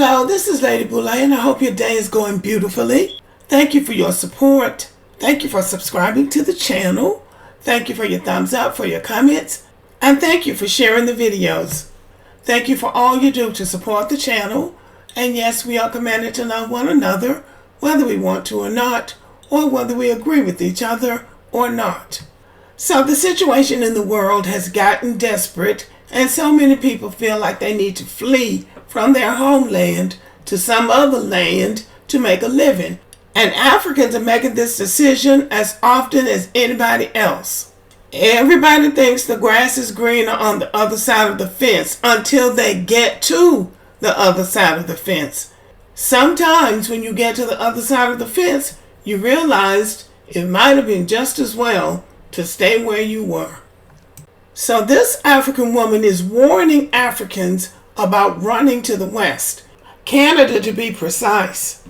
Hello, this is Lady Boulay, and I hope your day is going beautifully. Thank you for your support. Thank you for subscribing to the channel. Thank you for your thumbs up, for your comments, and thank you for sharing the videos. Thank you for all you do to support the channel. And yes, we are commanded to love one another, whether we want to or not, or whether we agree with each other or not. So the situation in the world has gotten desperate, and so many people feel like they need to flee from their homeland to some other land to make a living. And Africans are making this decision as often as anybody else. Everybody thinks the grass is greener on the other side of the fence until they get to the other side of the fence. Sometimes when you get to the other side of the fence, you realized it might have been just as well to stay where you were. So this African woman is warning Africans about running to the West, Canada to be precise.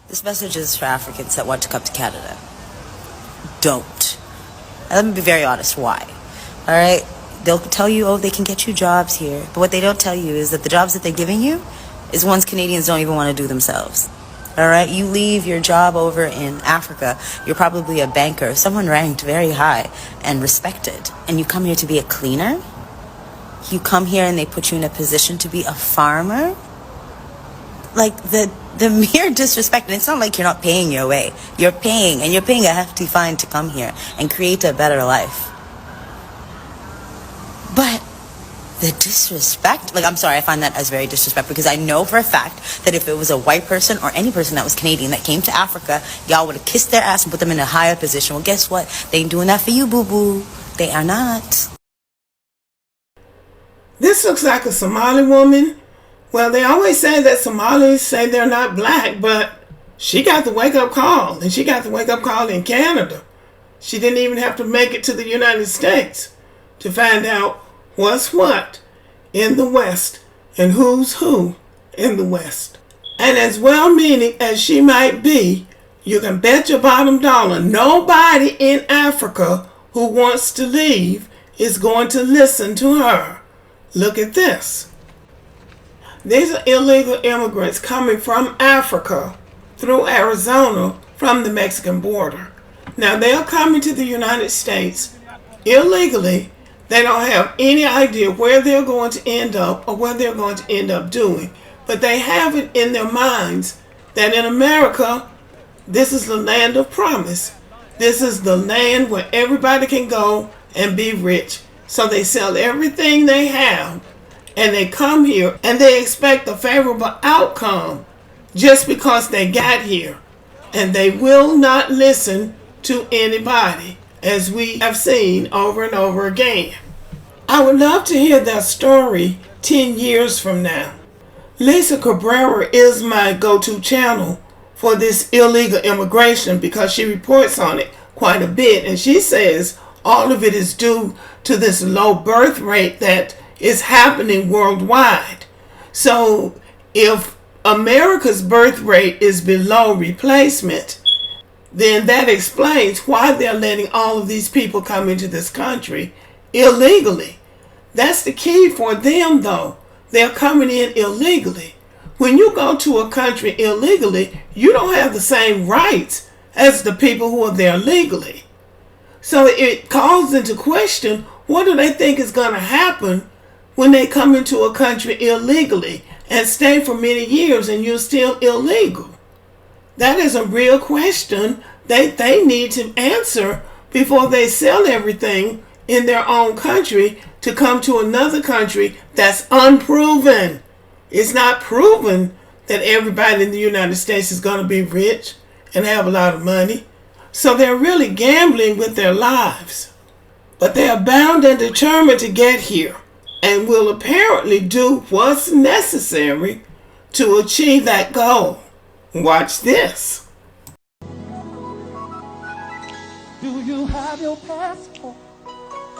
This message is for Africans that want to come to Canada. Don't. And let me be very honest, why? Alright? They'll tell you, oh, they can get you jobs here. But what they don't tell you is that the jobs that they're giving you is ones Canadians don't even want to do themselves. Alright? You leave your job over in Africa, you're probably a banker, someone ranked very high and respected, and you come here to be a cleaner? You come here and they put you in a position to be a farmer? Like, the mere disrespect, and it's not like you're not paying your way. You're paying, and you're paying a hefty fine to come here and create a better life. But the disrespect, like, I'm sorry, I find that as very disrespectful, because I know for a fact that if it was a white person or any person that was Canadian that came to Africa, y'all would have kissed their ass and put them in a higher position. Well, guess what? They ain't doing that for you, boo-boo. They are not. This looks like a Somali woman. Well, they always say that Somalis say they're not black, but she got the wake-up call, and she got the wake-up call in Canada. She didn't even have to make it to the United States to find out what's what in the West and who's who in the West. And as well-meaning as she might be, you can bet your bottom dollar nobody in Africa who wants to leave is going to listen to her. Look at this. These are illegal immigrants coming from Africa through Arizona from the Mexican border. Now, they are coming to the United States illegally. They don't have any idea where they're going to end up or what they're going to end up doing. But they have it in their minds that in America, this is the land of promise. This is the land where everybody can go and be rich. So they sell everything they have and they come here and they expect a favorable outcome just because they got here. And they will not listen to anybody, as we have seen over and over again. I would love to hear that story 10 years from now. Lisa Cabrera is my go-to channel for this illegal immigration because she reports on it quite a bit, and she says all of it is due to this low birth rate that is happening worldwide. So if America's birth rate is below replacement, then that explains why they're letting all of these people come into this country illegally. That's the key for them, though. They're coming in illegally. When you go to a country illegally, you don't have the same rights as the people who are there legally. So it calls into question, what do they think is going to happen when they come into a country illegally and stay for many years and you're still illegal? That is a real question they need to answer before they sell everything in their own country to come to another country that's unproven. It's not proven that everybody in the United States is going to be rich and have a lot of money. So they're really gambling with their lives. But they are bound and determined to get here and will apparently do what's necessary to achieve that goal. Watch this. Do you have your passport?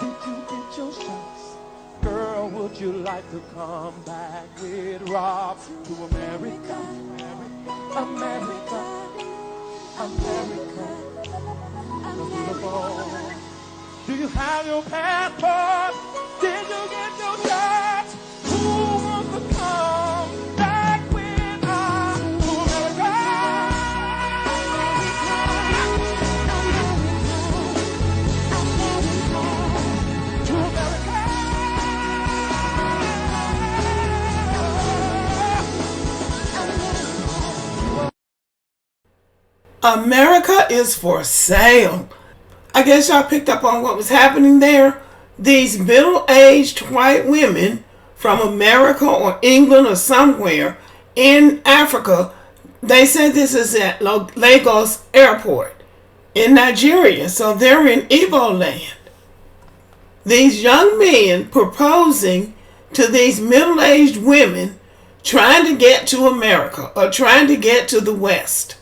Did you get your shots? Girl, would you like to come back with Rob to America? America, America. Beautiful. Do you have your passport? Did you get your shots? Who wants to come back? America is for sale. I guess y'all picked up on what was happening there. These middle-aged white women from America or England or somewhere in Africa, they say this is at Lagos Airport in Nigeria. So they're in Igbo land. These young men proposing to these middle-aged women trying to get to America or trying to get to the West.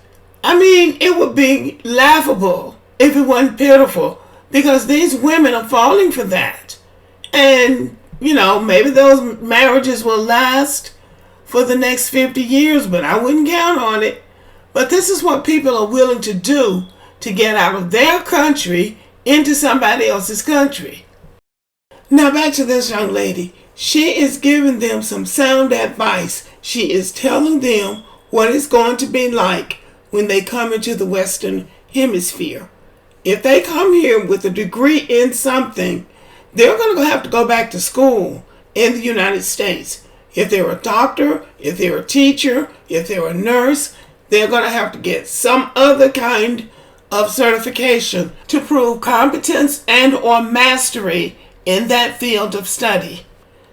I mean, it would be laughable if it wasn't pitiful, because these women are falling for that. And, you know, maybe those marriages will last for the next 50 years, but I wouldn't count on it. But this is what people are willing to do to get out of their country into somebody else's country. Now back to this young lady. She is giving them some sound advice. She is telling them what it's going to be like when they come into the Western Hemisphere. If they come here with a degree in something, they're going to have to go back to school in the United States. If they're a doctor, if they're a teacher, if they're a nurse, they're going to have to get some other kind of certification to prove competence and or mastery in that field of study.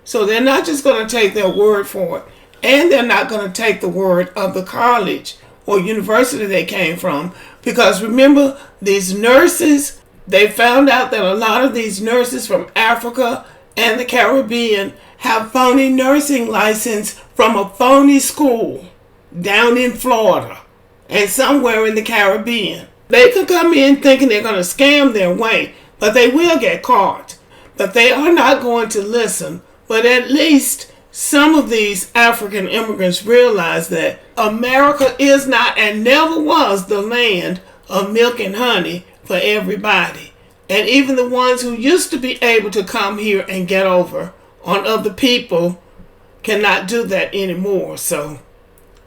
So they're not just going to take their word for it, and they're not going to take the word of the college or university they came from. Because remember, these nurses, they found out that a lot of these nurses from Africa and the Caribbean have phony nursing license from a phony school down in Florida and somewhere in the Caribbean. They could come in thinking they're going to scam their way, but they will get caught. But they are not going to listen. But at least some of these African immigrants realize that America is not and never was the land of milk and honey for everybody. And even the ones who used to be able to come here and get over on other people cannot do that anymore. So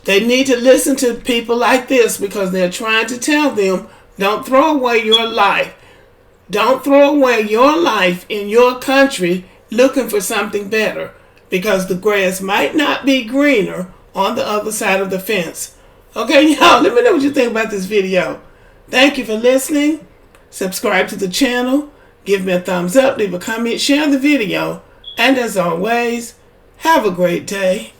they need to listen to people like this, because they're trying to tell them, don't throw away your life. Don't throw away your life in your country looking for something better, because the grass might not be greener on the other side of the fence. Okay, y'all, let me know what you think about this video. Thank you for listening. Subscribe to the channel. Give me a thumbs up, leave a comment, share the video. And as always, have a great day.